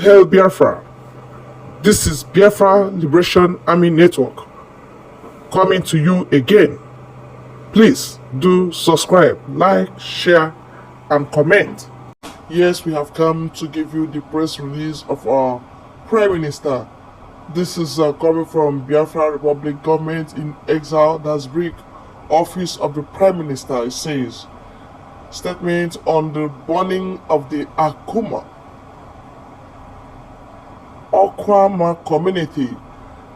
Hail Biafra! This is Biafra Liberation Army Network coming to you again. Please do subscribe, like, share, and comment. Yes, we have come to give you the press release of our Prime Minister. This is coming from Biafra Republic Government in Exile, that's BRIC, Office of the Prime Minister. It says, statement on the burning of the Okwama community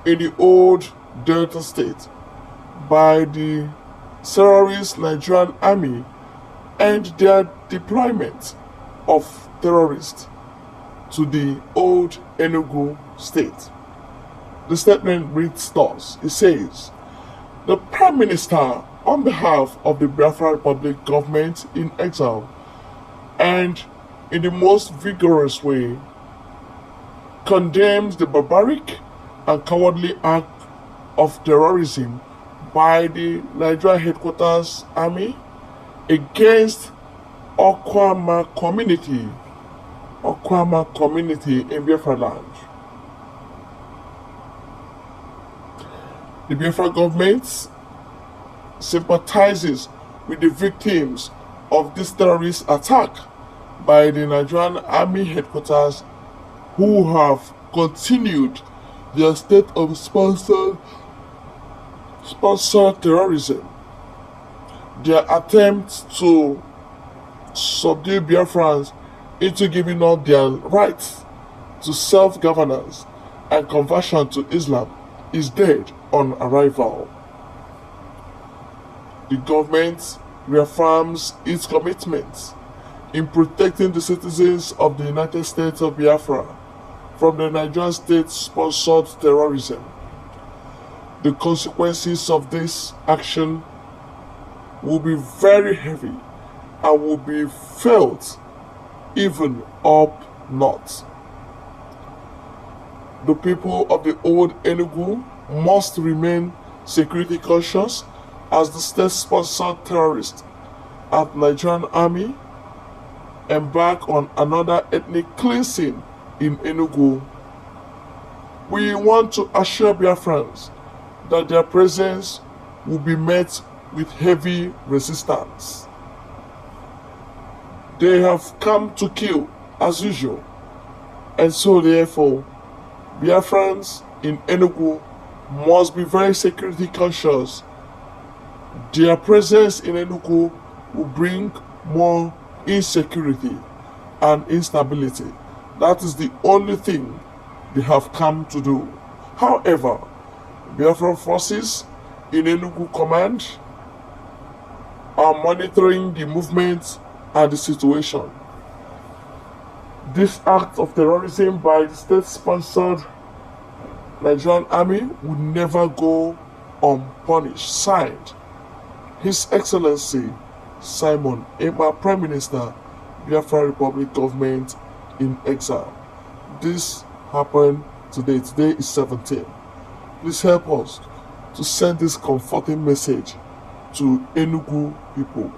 in the old Delta State by the terrorist Nigerian army and their deployment of terrorists to the old Enugu state. The statement reads thus. It says, the Prime Minister, on behalf of the Biafra Republic government in exile, and in the most vigorous way, condemns the barbaric and cowardly act of terrorism by the Nigeria headquarters army against Okwama community in Biafra land. The Biafra government sympathizes with the victims of this terrorist attack by the Nigerian army headquarters, who have continued their state of sponsored terrorism. Their attempt to subdue Biafrans into giving up their rights to self-governance and conversion to Islam is dead on arrival. The government reaffirms its commitment in protecting the citizens of the United States of Biafra from the Nigerian state-sponsored terrorism. The consequences of this action will be very heavy and will be felt even up north. The people of the old Enugu must remain security conscious as the state-sponsored terrorists at Nigerian army embark on another ethnic cleansing in Enugu. We want to assure Biafrans that their presence will be met with heavy resistance. They have come to kill as usual, and so therefore Biafrans in Enugu must be very security conscious. Their presence in Enugu will bring more insecurity and instability. That is the only thing they have come to do. However, Biafra forces in Enugu command are monitoring the movement and the situation. This act of terrorism by the state-sponsored Nigerian army would never go unpunished. Signed, His Excellency Simon Emma, Prime Minister, Biafra Republic Government in exile. This happened today. Today is 17. Please help us to send this comforting message to Enugu people.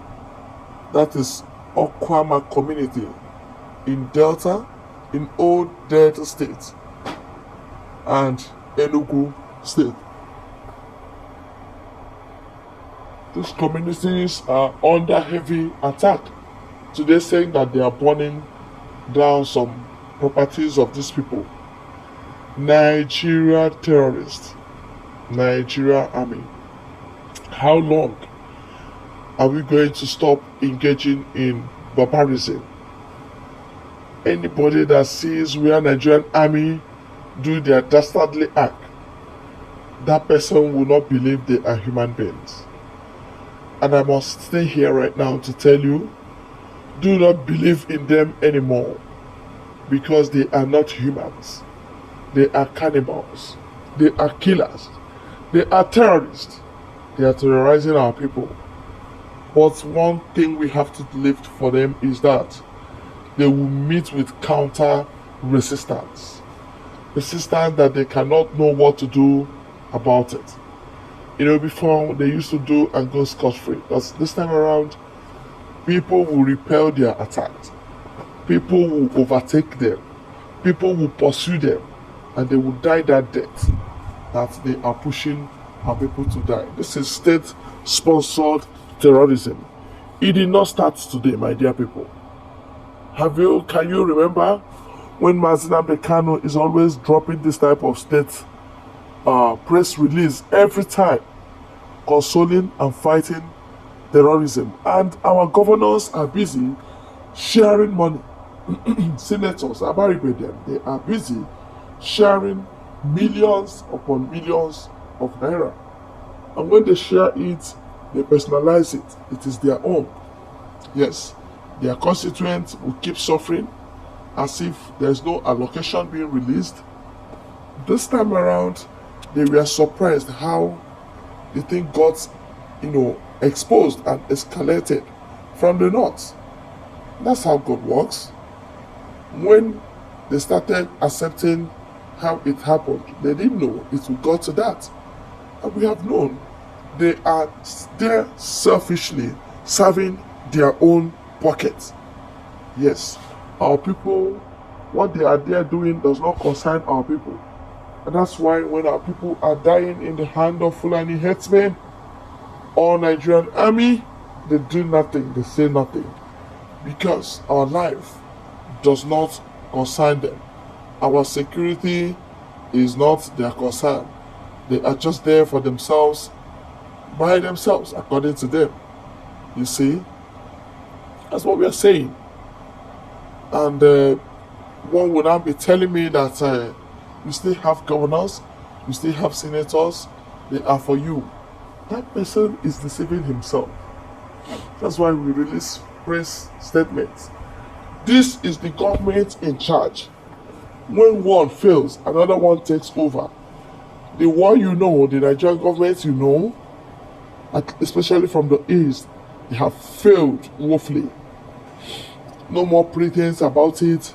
That is Okwama community in Delta, in old Delta State, and Enugu State. These communities are under heavy attack. Today saying that they are burning down some properties of these people. Nigeria terrorists, Nigeria army. How long are we going to stop engaging in barbarism? Anybody that sees where Nigerian army do their dastardly act, that person will not believe they are human beings. And I must stay here right now to tell you, do not believe in them anymore, because they are not humans. They are cannibals. They are killers. They are terrorists. They are terrorizing our people. But one thing we have to lift for them is that they will meet with counter resistance. Resistance that they cannot know what to do about it. Before they used to do and go scot-free. But this time around, people will repel their attacks. People will overtake them. people will pursue them and they will die that death that they are pushing our people to die. This is state sponsored terrorism. It did not start today, my dear people. Can you remember when Mazina Bekano is always dropping this type of state press release every time, consoling and fighting terrorism, and our governors are busy sharing money. Senators, they are busy sharing millions upon millions of naira, and when they share it, they personalize it. It is their own. Yes, their constituents will keep suffering as if there's no allocation being released. This time around, they were surprised how the thing got, exposed and escalated from the north. That's how God works. When they started accepting how it happened, they didn't know it would go to that. And we have known they are there selfishly serving their own pockets. Yes, our people, what they are there doing does not concern our people. And that's why when our people are dying in the hand of Fulani headsmen or Nigerian army, they do nothing, they say nothing. Because our life does not concern them. Our security is not their concern. They are just there for themselves, by themselves, according to them. You see? That's what we are saying. And one would now be telling me that you still have governors, you still have senators, they are for you. That person is deceiving himself. That's why we release press statements. This is the government in charge. When one fails, another one takes over. The one the Nigerian government especially from the east, they have failed woefully. No more pretense about it.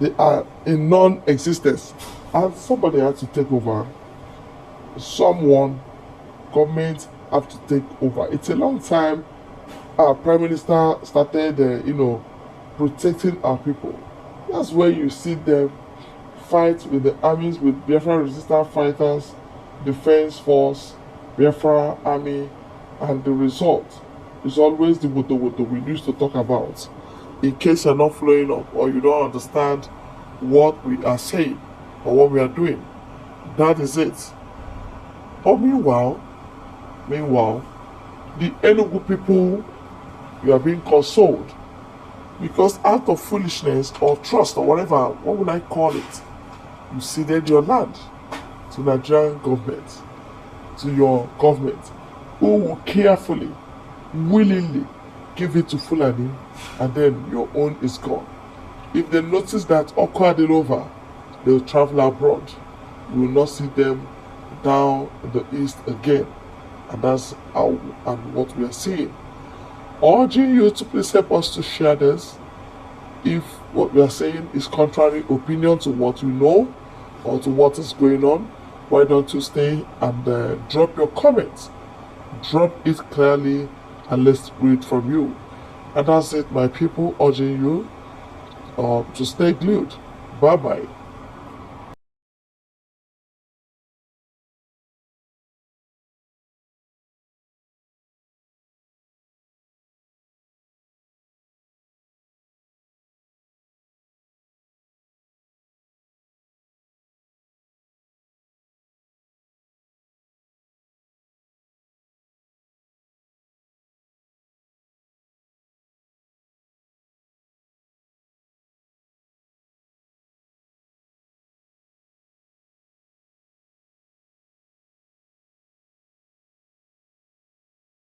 They are in non-existence. And somebody had to take over. Government have to take over. It's a long time our Prime Minister started, protecting our people. That's where you see them fight with the armies, with Biafra resistance fighters, defense force, Biafra army, and the result is always the Wotowoto we used to talk about. In case you're not flowing up or you don't understand what we are saying or what we are doing, that is it. But meanwhile, the Enugu people, you are being consoled because out of foolishness or trust or whatever, what would I call it, you ceded your land to Nigerian government, to your government, who will carefully, willingly give it to Fulani, and then your own is gone. If they notice that Okwa over, they will travel abroad. You will not see them down in the east again. And that's how and what we are seeing. Urging you to please help us to share this. If what we are saying is contrary opinion to what you know or to what is going on, why don't you stay and drop your comments? Drop it clearly and let's read from you. And that's it, my people, urging you to stay glued. Bye bye.